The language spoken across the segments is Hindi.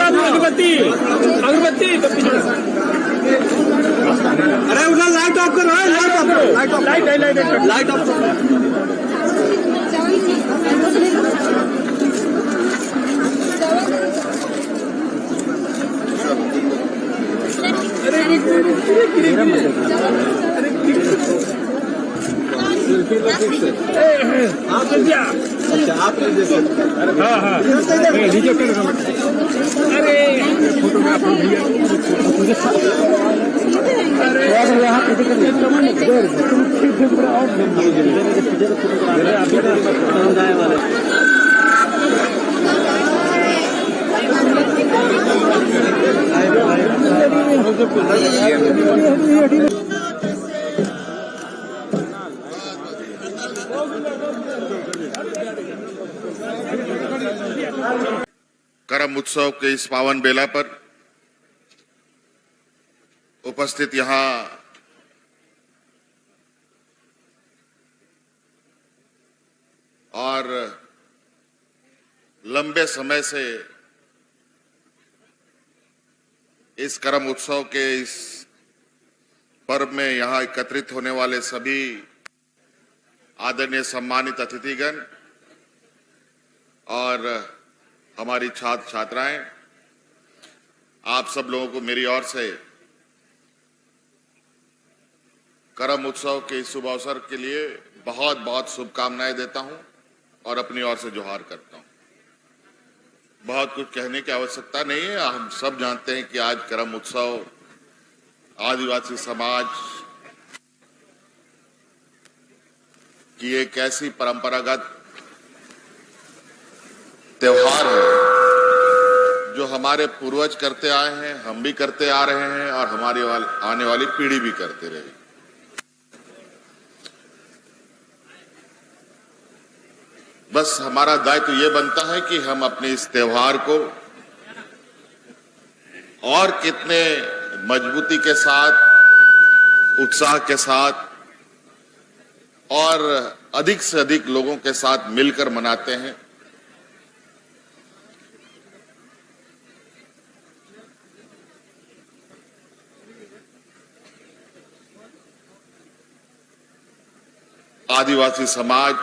अगरबत्ती अगरबत्ती अरे उधर लाइट ऑफ करो, लाइट ऑफ करो, लाइट ऑफ लाइट ऑफ करो। आप हाँ हाँ अरे फोटोग्राफर भैया करम उत्सव के इस पावन बेला पर उपस्थित यहाँ और लंबे समय से इस करम उत्सव के इस पर्व में यहाँ एकत्रित होने वाले सभी आदरणीय सम्मानित अतिथिगण और हमारी छात्र छात्राएं, आप सब लोगों को मेरी ओर से करम उत्सव के इस शुभ अवसर के लिए बहुत बहुत शुभकामनाएं देता हूं और अपनी ओर से जोहार करता हूं। बहुत कुछ कहने की आवश्यकता नहीं है, हम सब जानते हैं कि आज करम उत्सव आदिवासी समाज की एक ऐसी परंपरागत त्योहार है जो हमारे पूर्वज करते आए हैं, हम भी करते आ रहे हैं और हमारी आने वाली पीढ़ी भी करते रहेगी। बस हमारा दायित्व ये बनता है कि हम अपने इस त्योहार को और कितने मजबूती के साथ, उत्साह के साथ और अधिक से अधिक लोगों के साथ मिलकर मनाते हैं। आदिवासी समाज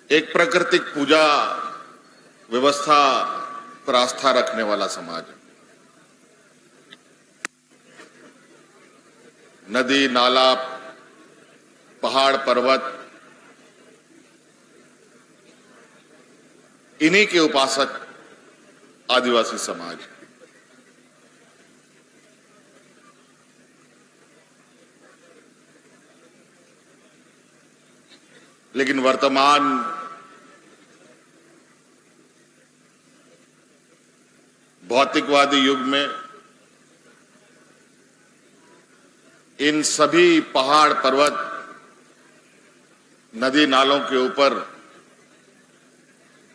एक प्राकृतिक पूजा व्यवस्था पर आस्था रखने वाला समाज है। नदी, नाला, पहाड़, पर्वत इन्हीं के उपासक आदिवासी समाज। लेकिन वर्तमान भौतिकवादी युग में इन सभी पहाड़, पर्वत, नदी, नालों के ऊपर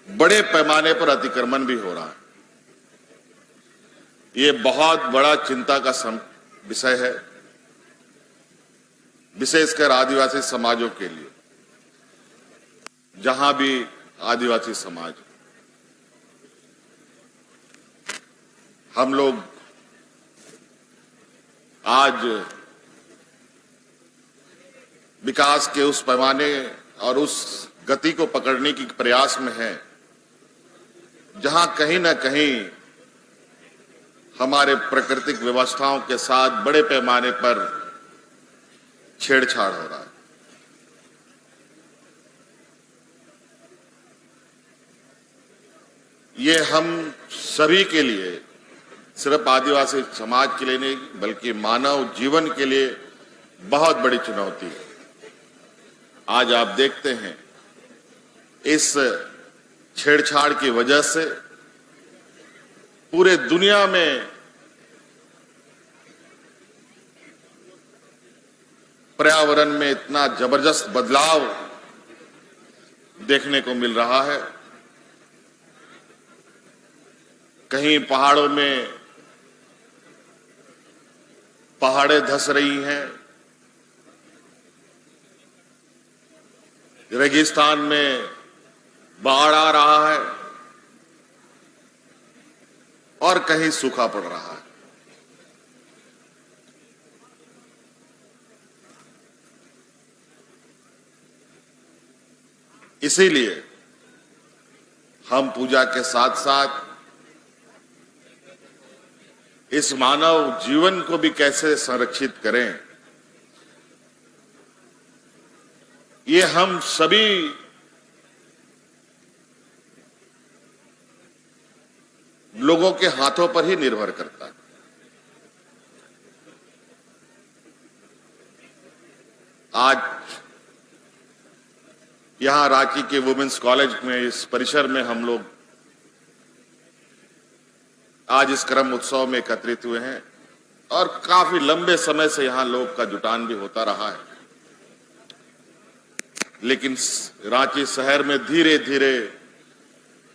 बड़े पैमाने पर अतिक्रमण भी हो रहा है। ये बहुत बड़ा चिंता का विषय है, विशेषकर आदिवासी समाजों के लिए। जहां भी आदिवासी समाज, हम लोग आज विकास के उस पैमाने और उस गति को पकड़ने की प्रयास में हैं जहां कहीं ना कहीं हमारे प्राकृतिक व्यवस्थाओं के साथ बड़े पैमाने पर छेड़छाड़ हो रहा है। ये हम सभी के लिए, सिर्फ आदिवासी समाज के लिए नहीं बल्कि मानव जीवन के लिए बहुत बड़ी चुनौती है। आज आप देखते हैं इस छेड़छाड़ की वजह से पूरे दुनिया में पर्यावरण में इतना जबरदस्त बदलाव देखने को मिल रहा है। कहीं पहाड़ों में पहाड़ें धंस रही हैं, रेगिस्तान में बाढ़ आ रहा है और कहीं सूखा पड़ रहा है। इसीलिए हम पूजा के साथ साथ इस मानव जीवन को भी कैसे संरक्षित करें, ये हम सभी लोगों के हाथों पर ही निर्भर करता है। आज यहां रांची के वुमेन्स कॉलेज में इस परिसर में हम लोग आज इस कर्म उत्सव में एकत्रित हुए हैं और काफी लंबे समय से यहां लोग का जुटान भी होता रहा है, लेकिन रांची शहर में धीरे धीरे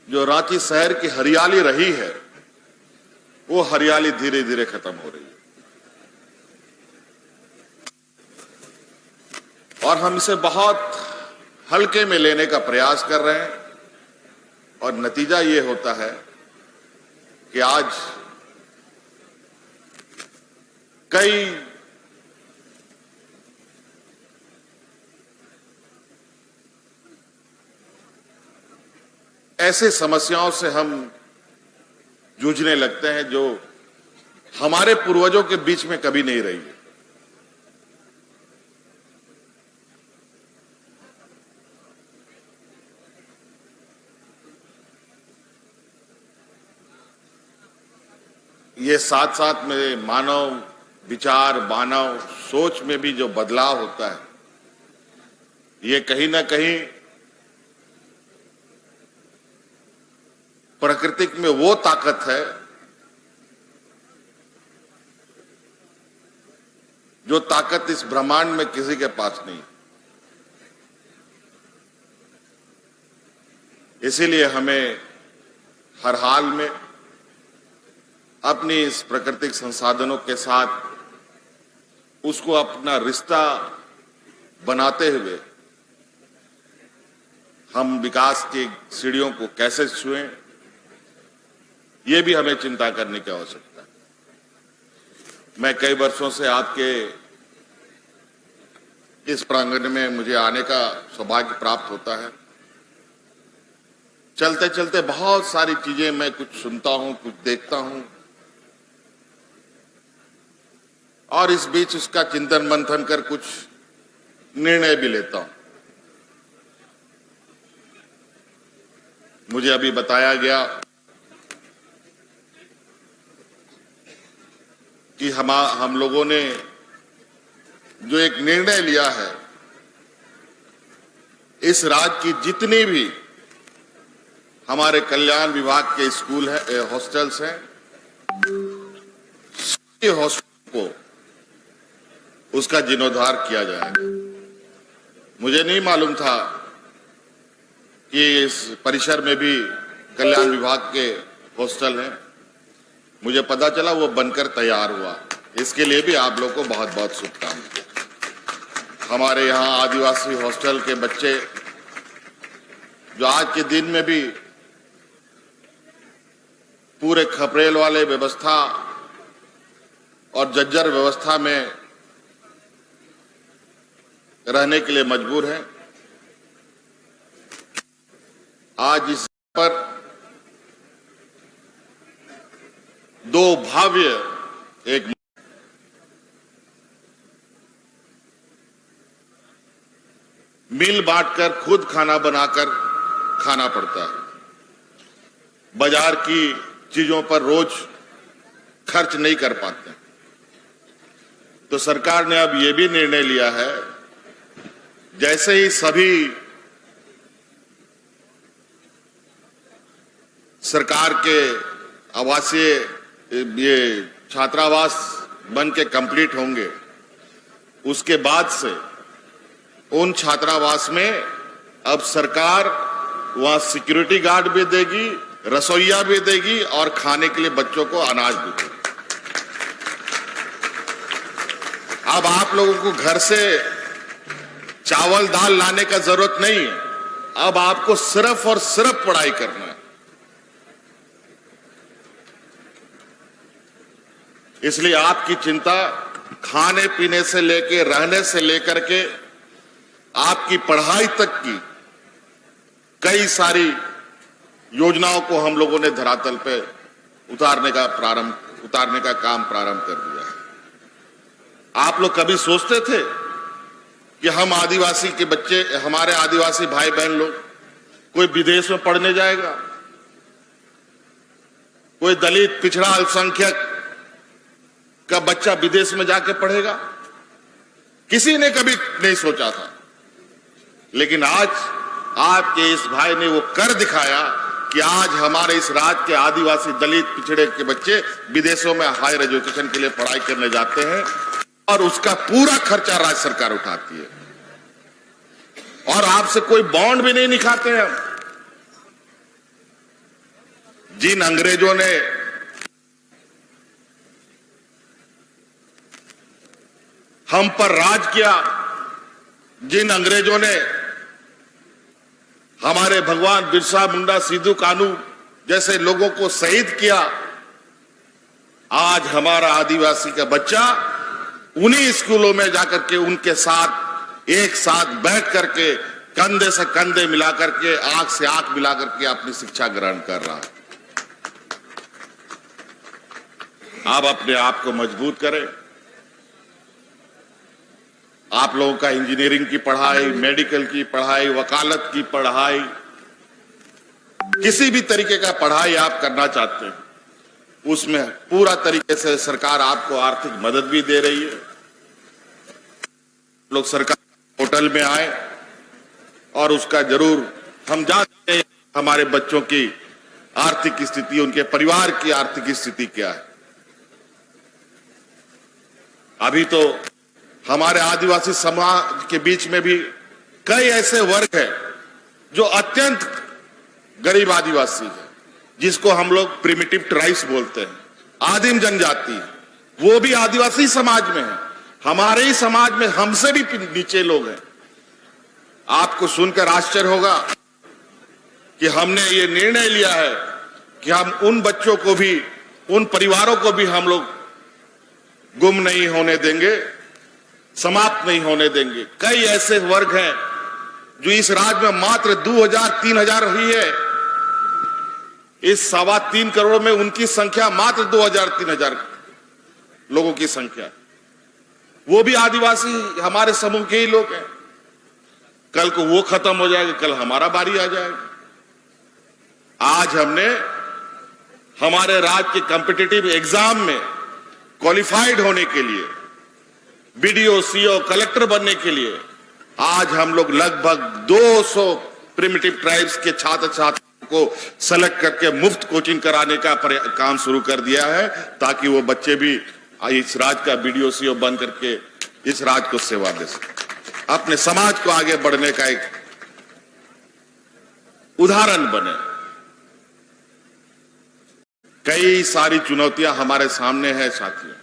जो रांची शहर की हरियाली रही है वो हरियाली धीरे धीरे खत्म हो रही है और हम इसे बहुत हल्के में लेने का प्रयास कर रहे हैं और नतीजा ये होता है कि आज कई ऐसे समस्याओं से हम जूझने लगते हैं जो हमारे पूर्वजों के बीच में कभी नहीं रही है। ये साथ साथ में मानव विचार, मानव सोच में भी जो बदलाव होता है, ये कहीं ना कहीं प्राकृतिक में वो ताकत है जो ताकत इस ब्रह्मांड में किसी के पास नहीं। इसीलिए हमें हर हाल में अपनी इस प्राकृतिक संसाधनों के साथ उसको अपना रिश्ता बनाते हुए हम विकास की सीढ़ियों को कैसे छुएं, ये भी हमें चिंता करने की आवश्यकता है। मैं कई वर्षों से आपके इस प्रांगण में मुझे आने का सौभाग्य प्राप्त होता है। चलते चलते बहुत सारी चीजें मैं कुछ सुनता हूं, कुछ देखता हूं और इस बीच उसका चिंतन मंथन कर कुछ निर्णय भी लेता हूं। मुझे अभी बताया गया कि हम लोगों ने जो एक निर्णय लिया है, इस राज्य की जितनी भी हमारे कल्याण विभाग के स्कूल है, हॉस्टल्स हैं, सभी हॉस्टल को उसका जीर्णोद्धार किया जाएगा। मुझे नहीं मालूम था कि इस परिसर में भी कल्याण विभाग के हॉस्टल हैं। मुझे पता चला वो बनकर तैयार हुआ। इसके लिए भी आप लोग को बहुत बहुत शुभकामनाएं। हमारे यहाँ आदिवासी हॉस्टल के बच्चे जो आज के दिन में भी पूरे खपरेल वाले व्यवस्था और जज्जर व्यवस्था में रहने के लिए मजबूर हैं, आज इस पर दो भव्य एक मिल बांटकर खुद खाना बनाकर खाना पड़ता है। बाजार की चीजों पर रोज खर्च नहीं कर पाते। तो सरकार ने अब यह भी निर्णय लिया है, जैसे ही सभी सरकार के आवासीय ये छात्रावास बन के कंप्लीट होंगे, उसके बाद से उन छात्रावास में अब सरकार वहां सिक्योरिटी गार्ड भी देगी रसोइया भी देगी और खाने के लिए बच्चों को अनाज भी देगी। अब आप लोगों को घर से चावल दाल लाने का जरूरत नहीं है, अब आपको सिर्फ और सिर्फ पढ़ाई करना है। इसलिए आपकी चिंता खाने पीने से लेकर रहने से लेकर के आपकी पढ़ाई तक की कई सारी योजनाओं को हम लोगों ने धरातल पे उतारने का काम प्रारंभ कर दिया है। आप लोग कभी सोचते थे कि हम आदिवासी के बच्चे, हमारे आदिवासी भाई बहन लोग कोई विदेश में पढ़ने जाएगा, कोई दलित पिछड़ा अल्पसंख्यक का बच्चा विदेश में जाके पढ़ेगा? किसी ने कभी नहीं सोचा था। लेकिन आज आपके इस भाई ने वो कर दिखाया कि आज हमारे इस राज्य के आदिवासी दलित पिछड़े के बच्चे विदेशों में हायर एजुकेशन के लिए पढ़ाई करने जाते हैं और उसका पूरा खर्चा राज्य सरकार उठाती है और आपसे कोई बॉन्ड भी नहीं निकालते हैं। जिन अंग्रेजों ने हम पर राज किया, जिन अंग्रेजों ने हमारे भगवान बिरसा मुंडा, सिद्धू कानू जैसे लोगों को शहीद किया, आज हमारा आदिवासी का बच्चा उन्हीं स्कूलों में जाकर के उनके साथ एक साथ बैठ करके कंधे से कंधे मिला करके आंख से आंख मिला करके अपनी शिक्षा ग्रहण कर रहा है। आप अपने आप को मजबूत करें। आप लोगों का इंजीनियरिंग की पढ़ाई, मेडिकल की पढ़ाई, वकालत की पढ़ाई, किसी भी तरीके का पढ़ाई आप करना चाहते हैं, उसमें पूरा तरीके से सरकार आपको आर्थिक मदद भी दे रही है। लोग सरकार पोर्टल में आए और उसका जरूर हम जानते हैं हमारे बच्चों की आर्थिक स्थिति, उनके परिवार की आर्थिक स्थिति क्या है। अभी तो हमारे आदिवासी समाज के बीच में भी कई ऐसे वर्ग हैं जो अत्यंत गरीब आदिवासी है, जिसको हम लोग प्रिमिटिव ट्राइब्स बोलते हैं, आदिम जनजाति, वो भी आदिवासी समाज में है। हमारे ही समाज में हमसे भी नीचे लोग हैं। आपको सुनकर आश्चर्य होगा कि हमने ये निर्णय लिया है कि हम उन बच्चों को भी, उन परिवारों को भी हम लोग गुम नहीं होने देंगे, समाप्त नहीं होने देंगे। कई ऐसे वर्ग हैं जो इस राज्य में मात्र 2000-3000 ही है। इस 3.25 करोड़ में उनकी संख्या मात्र 2000-3000 लोगों की संख्या, वो भी आदिवासी हमारे समूह के ही लोग हैं। कल को वो खत्म हो जाएगा, कल हमारा बारी आ जाएगा। आज हमने हमारे राज्य के कॉम्पिटिटिव एग्जाम में क्वालिफाइड होने के लिए, बीडीओ, सीओ, कलेक्टर बनने के लिए आज हम लोग लगभग 200 प्रिमिटिव ट्राइब्स के छात्र छात्राओं को सेलेक्ट करके मुफ्त कोचिंग कराने का काम शुरू कर दिया है, ताकि वो बच्चे भी इस राज्य का बीडीओ, सीओ बन करके इस राज्य को सेवा दे सके, अपने समाज को आगे बढ़ने का एक उदाहरण बने। कई सारी चुनौतियां हमारे सामने है साथियों।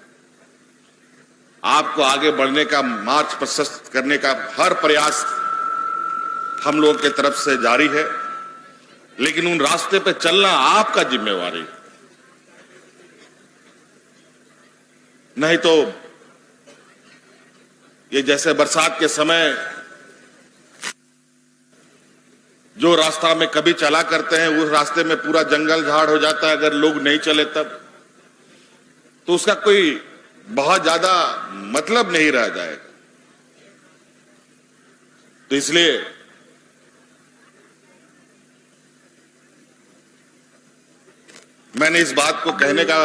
आपको आगे बढ़ने का मार्ग प्रशस्त करने का हर प्रयास हम लोगों की तरफ से जारी है, लेकिन उन रास्ते पे चलना आपका जिम्मेवारी है। नहीं तो ये जैसे बरसात के समय जो रास्ता में कभी चला करते हैं, उस रास्ते में पूरा जंगल झाड़ हो जाता है। अगर लोग नहीं चले तब तो उसका कोई बहुत ज्यादा मतलब नहीं रह जाएगा। तो इसलिए मैंने इस बात को कहने का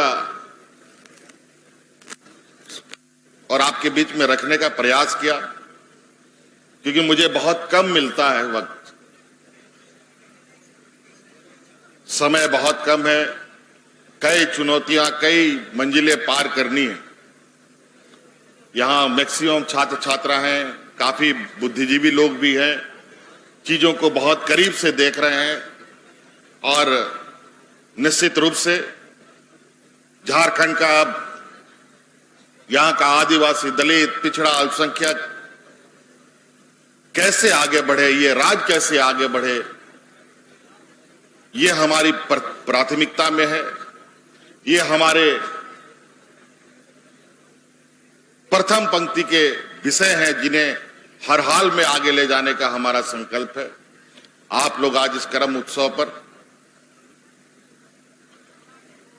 और आपके बीच में रखने का प्रयास किया, क्योंकि मुझे बहुत कम मिलता है वक्त, समय बहुत कम है, कई चुनौतियां, कई मंजिलें पार करनी है। यहां मैक्सिमम छात्र छात्रा हैं, काफी बुद्धिजीवी लोग भी हैं, चीजों को बहुत करीब से देख रहे हैं और निश्चित रूप से झारखंड का, यहां का आदिवासी, दलित, पिछड़ा, अल्पसंख्यक कैसे आगे बढ़े, ये राज्य कैसे आगे बढ़े, ये हमारी प्राथमिकता में है। ये हमारे प्रथम पंक्ति के विषय हैं जिन्हें हर हाल में आगे ले जाने का हमारा संकल्प है। आप लोग आज इस कर्म उत्सव पर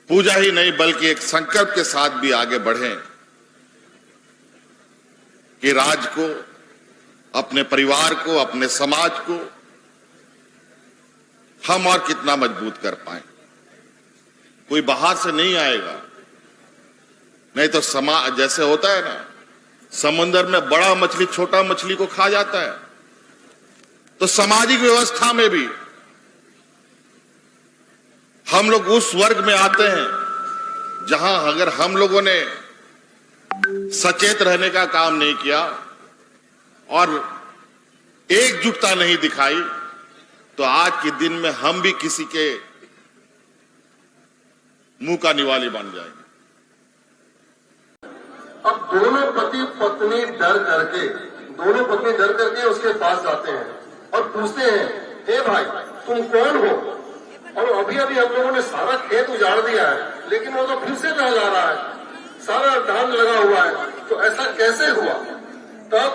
पूजा ही नहीं बल्कि एक संकल्प के साथ भी आगे बढ़ें कि राज्य को, अपने परिवार को, अपने समाज को हम और कितना मजबूत कर पाए। कोई बाहर से नहीं आएगा, नहीं तो समाज जैसे होता है ना, समुद्र में बड़ा मछली छोटा मछली को खा जाता है, तो सामाजिक व्यवस्था में भी हम लोग उस वर्ग में आते हैं जहां अगर हम लोगों ने सचेत रहने का काम नहीं किया और एकजुटता नहीं दिखाई तो आज के दिन में हम भी किसी के मुंह का निवाली बन जाएंगे। अब दोनों पति पत्नी डर करके उसके पास जाते हैं और पूछते हैं, हे भाई तुम कौन हो? और अभी अभी हम लोगों ने सारा खेत उजाड़ दिया है, लेकिन वो तो फिर से टहला रहा है, सारा धान लगा हुआ है, तो ऐसा कैसे हुआ? तब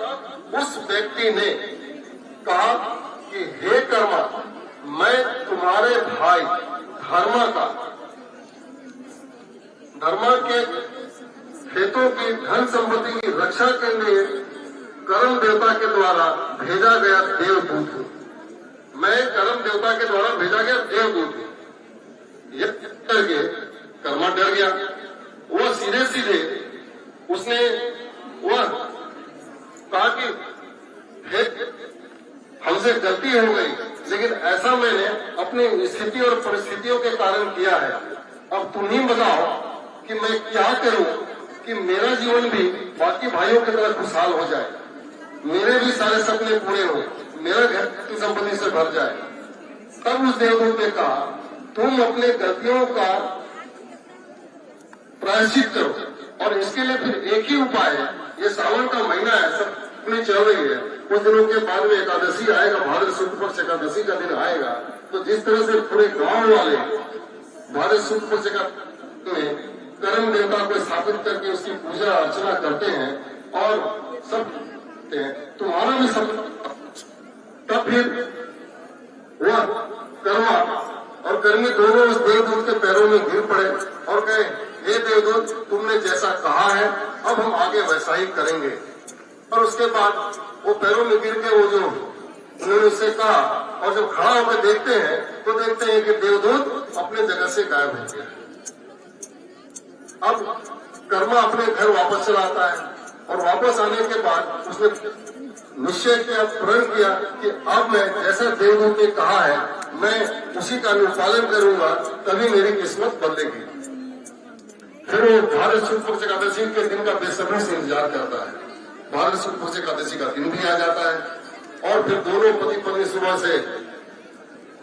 उस व्यक्ति ने कहा कि हे कर्मा, मैं तुम्हारे भाई धर्मा के खेतों की धन संपत्ति की रक्षा के लिए कर्म देवता के द्वारा भेजा गया देवदूत हूं। मैं कर्म देवता के द्वारा भेजा गया देवदूत हूं। यह करके कर्मा डर गया। वह सीधे सीधे उसने वह कहा कि हमसे गलती हो गई, लेकिन ऐसा मैंने अपनी स्थिति और परिस्थितियों के कारण किया है। अब तुम ही बताओ कि मैं क्या करूं कि मेरा जीवन भी बाकी भाइयों की तरह खुशहाल हो जाए, मेरे भी सारे सपने पूरे हो, मेरा घर की संपत्ति से भर जाए। तब उस देवदूत ने कहा, तुम अपने गलतियों का प्रायश्चित करो और इसके लिए फिर एक ही उपाय है। ये सावन का महीना है, सब अपनी चल रही है, कुछ दिनों के बाद में एकादशी आएगा, भाद्र शुक्ल पक्ष एकादशी का दिन आएगा। तो जिस तरह से पूरे गांव वाले भाद्र शुक्ल पक्ष में कर्म देवता को स्थापित करके उसकी पूजा अर्चना करते हैं और सब तुम्हारा भी सब, तब फिर वह कर्मा और कर्मी दोनों उस देवदूत के पैरों में गिर पड़े और कहे, हे देवदूत, तुमने जैसा कहा है अब हम आगे वैसा ही करेंगे। और उसके बाद वो पैरों में गिर के वो जो उन्होंने उससे कहा और जब खड़ा होकर देखते हैं तो देखते हैं कि देवदूत अपने जगह से गायब हो गया। अब कर्मा अपने घर वापस चला आता है और वापस आने के बाद उसने निश्चय किया, प्रण किया कि अब मैं जैसा देवदूत ने कहा है मैं उसी का अनुपालन करूंगा, तभी मेरी किस्मत बदलेगी। फिर वो भाद्र शुक्ल पक्ष एकादशी के दिन का बेसब्री से इंतजार करता है। भाद्र शुक्ल पक्ष एकादशी का दिन भी आ जाता है और फिर दोनों पति पत्नी सुबह से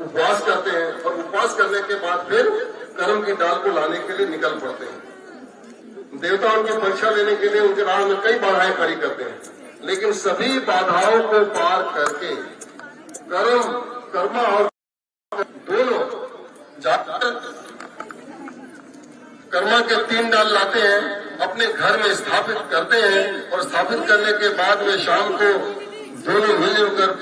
उपवास करते हैं और उपवास करने के बाद फिर कर्म की डाल को लाने के लिए निकल पड़ते हैं। देवता उनकी परीक्षा लेने के लिए उनके राह में कई बाधाएं खड़ी करते हैं, लेकिन सभी बाधाओं को पार करके कर्मा और दोनों जाकर कर्मा के 3 डाल लाते हैं, अपने घर में स्थापित करते हैं और स्थापित करने के बाद वे शाम को दोनों मिलजुल कर